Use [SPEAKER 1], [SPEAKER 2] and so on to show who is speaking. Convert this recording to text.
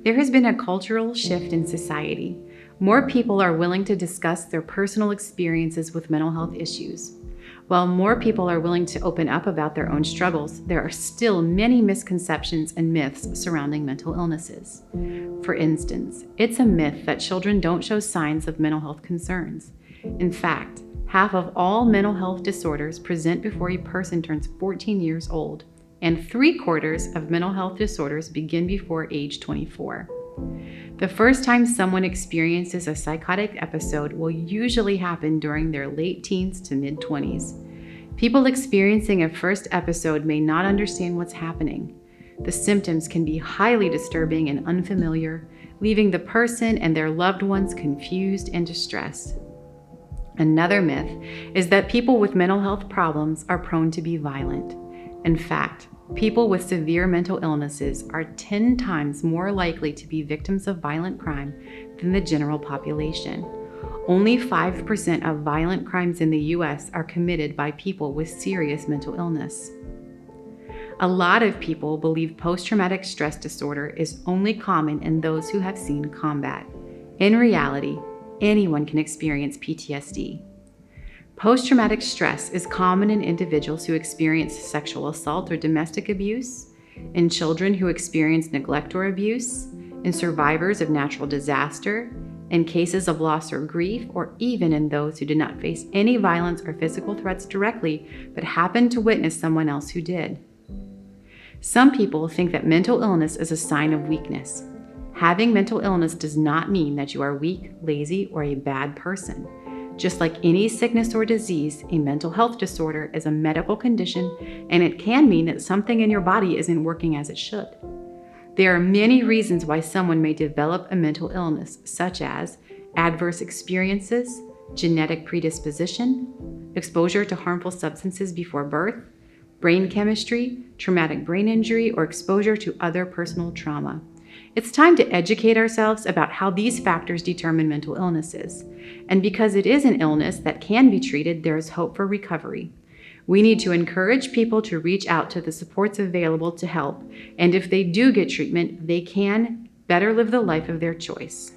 [SPEAKER 1] There has been a cultural shift in society. More people are willing to discuss their personal experiences with mental health issues. While more people are willing to open up about their own struggles, there are still many misconceptions and myths surrounding mental illnesses. For instance, it's a myth that children don't show signs of mental health concerns. In fact, half of all mental health disorders present before a person turns 14 years old, and 3/4 of mental health disorders begin before age 24. The first time someone experiences a psychotic episode will usually happen during their late teens to mid-20s. People experiencing a first episode may not understand what's happening. The symptoms can be highly disturbing and unfamiliar, leaving the person and their loved ones confused and distressed. Another myth is that people with mental health problems are prone to be violent. In fact, people with severe mental illnesses are 10 times more likely to be victims of violent crime than the general population. Only 5% of violent crimes in the US are committed by people with serious mental illness. A lot of people believe post-traumatic stress disorder is only common in those who have seen combat. In reality, anyone can experience PTSD. Post-traumatic stress is common in individuals who experience sexual assault or domestic abuse, in children who experience neglect or abuse, in survivors of natural disaster, in cases of loss or grief, or even in those who did not face any violence or physical threats directly but happened to witness someone else who did. Some people think that mental illness is a sign of weakness. Having mental illness does not mean that you are weak, lazy, or a bad person. Just like any sickness or disease, a mental health disorder is a medical condition, and it can mean that something in your body isn't working as it should. There are many reasons why someone may develop a mental illness, such as adverse experiences, genetic predisposition, exposure to harmful substances before birth, brain chemistry, traumatic brain injury, or exposure to other personal trauma. It's time to educate ourselves about how these factors determine mental illnesses. And because it is an illness that can be treated, there is hope for recovery. We need to encourage people to reach out to the supports available to help. And if they do get treatment, they can better live the life of their choice.